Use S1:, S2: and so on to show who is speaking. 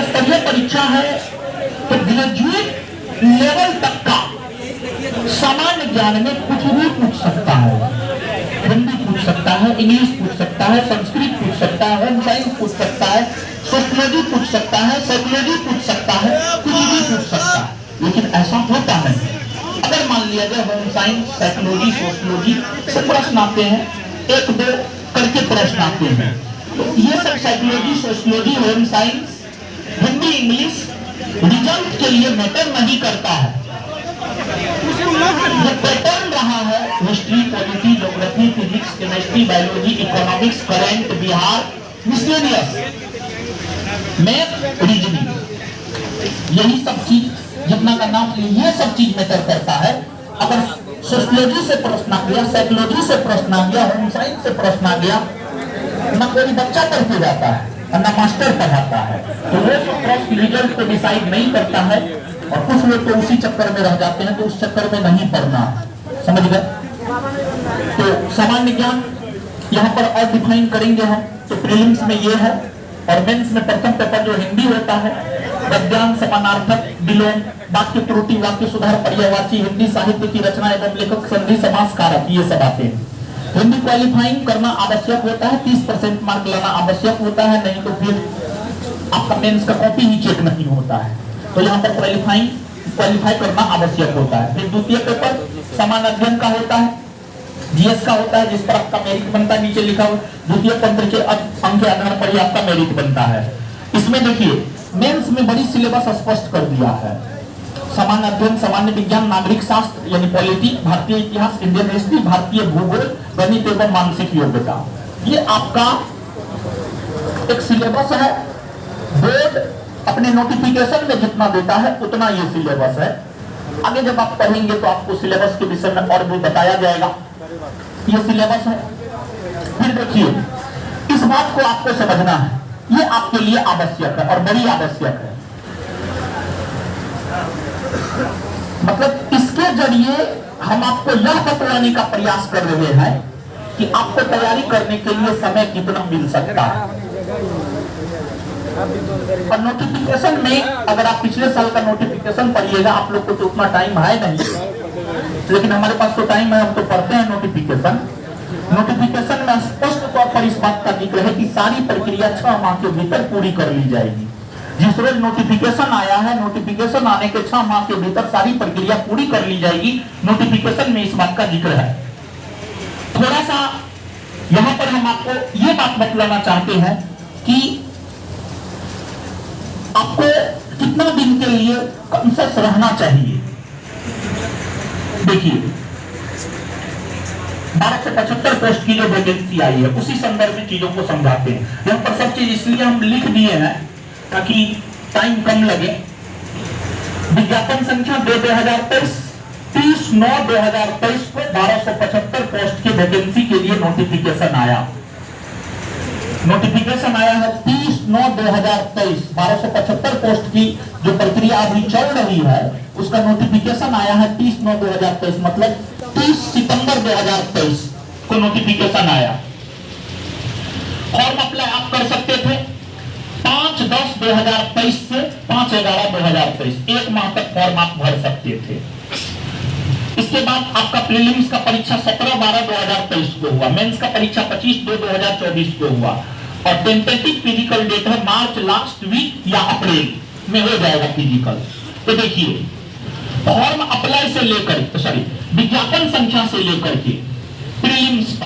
S1: स्तरीय परीक्षा है तो ग्रेजुएट लेवल तक का सामान्य ज्ञान में कुछ भी पूछ सकता है। हिंदी पूछ सकता है, इंग्लिश पूछ सकता है, संस्कृत पूछ सकता है, होम साइंस पूछ सकता है, सोशियोलॉजी पूछ सकता है, साइकोलॉजी पूछ सकता है, कुछ भी पूछ सकता है। लेकिन ऐसा होता नहीं। अगर मान लिया जाए होम साइंस, साइकोलॉजी, सोशियोलॉजी से प्रश्न आते हैं, एक दो करके प्रश्न आते हैं, तो ये सब psychology, sociology, home science, Hindi, English result के लिए मैटर नहीं करता है। जो पैटर्न रहा है history, polity, geography, physics, chemistry, biology, economics, current, Bihar, miscellaneous, math, reasoning, यही सब चीज जितना का नाम ये सब चीज मैटर करता है। अगर सोशियोलॉजी से प्रश्न आ गया, साइकोलॉजी से प्रश्न आ गया, होम साइंस से प्रश्न आ गया, ना कोई बच्चा पढ़ते जाता है और ना मास्टर पढ़ाता है, तो वो सब प्रश्न रिजल्ट को डिसाइड नहीं करता है। और कुछ लोग तो उसी चक्कर में रह जाते हैं, तो उस चक्कर में नहीं पढ़ना, समझ गए। तो सामान्य ज्ञान यहाँ पर और डिफाइन करेंगे हम। तो प्रीलिम्स में ये है और मेंस में प्रथम पेपर जो हिंदी होता है, विज्ञान, समानार्थक, विलोम, वाक्य त्रुटि, वाक्य सुधार, पर्यायवाची, हिंदी साहित्य की रचना एवं लेखक, संधि, समास, कारक, ये सब आते हैं। हिंदी क्वालिफाइंग करना आवश्यक होता है, 30% मार्क लाना आवश्यक होता है, नहीं तो फिर आपका मेंस का कॉपी ही चेक नहीं होता है। तो यहाँ पर क्वालिफाई करना आवश्यक होता है। फिर द्वितीय पेपर समान अध्ययन का होता है, जीएस का होता है, जिस पर आपका मेरिट बनता है, नीचे लिखा हुआ द्वितीय पत्र के अंक के आधार पर ही आपका मेरिट बनता है। इसमें देखिए मेंस में बड़ी सिलेबस स्पष्ट कर दिया है। सामान्य अध्ययन, सामान्य विज्ञान, नागरिक शास्त्र यानी पॉलिटी, भारतीय इतिहास, इंडियन हिस्ट्री, भारतीय भूगोल, गणित एवं मानसिक योग्यता, ये आपका एक सिलेबस है। बोर्ड अपने नोटिफिकेशन में जितना देता है उतना ये सिलेबस है। आगे जब आप पढ़ेंगे तो आपको सिलेबस के विषय में और भी बताया जाएगा। ये सिलेबस है। फिर देखिए इस बात को आपको समझना है, ये आपके लिए आवश्यक है और बड़ी आवश्यक है। मतलब इसके जरिए हम आपको यह बतलाने का प्रयास कर रहे हैं कि आपको तैयारी करने के लिए समय कितना मिल सकता है। और नोटिफिकेशन में अगर आप पिछले साल का नोटिफिकेशन पढ़िएगा, आप लोग को तो उतना टाइम है नहीं, लेकिन हमारे पास तो टाइम है, हम तो पढ़ते हैं नोटिफिकेशन। नोटिफिकेशन में स्पष्ट तौर पर इस बात का जिक्र है कि सारी प्रक्रिया 6 माह के भीतर पूरी कर ली जाएगी। जिस रोज नोटिफिकेशन आया है, नोटिफिकेशन आने के 6 माह के भीतर सारी प्रक्रिया पूरी कर ली जाएगी। नोटिफिकेशन में इस बात का जिक्र है। थोड़ा सा यहाँ पर हम आपको ये बात बतलाना चाहते हैं कि आपको कितना दिन के लिए कॉन्शियस रहना चाहिए। देखिए 1275 पोस्ट की जो वैकेंसी आई है उसी संदर्भ में चीजों को समझाते हैं। यहाँ पर सब चीज इसलिए हम लिख दिए हैं ताकि टाइम कम लगे। विज्ञापन संख्या 2023 30/9/2023 को 1275 पोस्ट की वैकेंसी के लिए नोटिफिकेशन आया। नोटिफिकेशन आया है 30/9/2023। 1275 पोस्ट की जो प्रक्रिया अभी चल रही है उसका नोटिफिकेशन आया है 30/9/2023, मतलब 30 सितंबर 2023 को नोटिफिकेशन आया। फॉर्म अप्लाई आप कर सकते थे 5/10/2023 से 5/11/2023, 1 माह तक फॉर्म आप भर सकते थे। इसके बाद आपका प्रीलिम्स का परीक्षा 17/12/2023 को हुआ, मेंस का परीक्षा 25/2/2024 को हुआ और टेंटेटिव फिजिकल डेट है मार्च लास्ट वीक या अप्रैल में हो जाएगा फिजिकल। तो देखिए फॉर्म अप्लाई से लेकर विज्ञापन संख्या से लेकर के प्रीलिम्स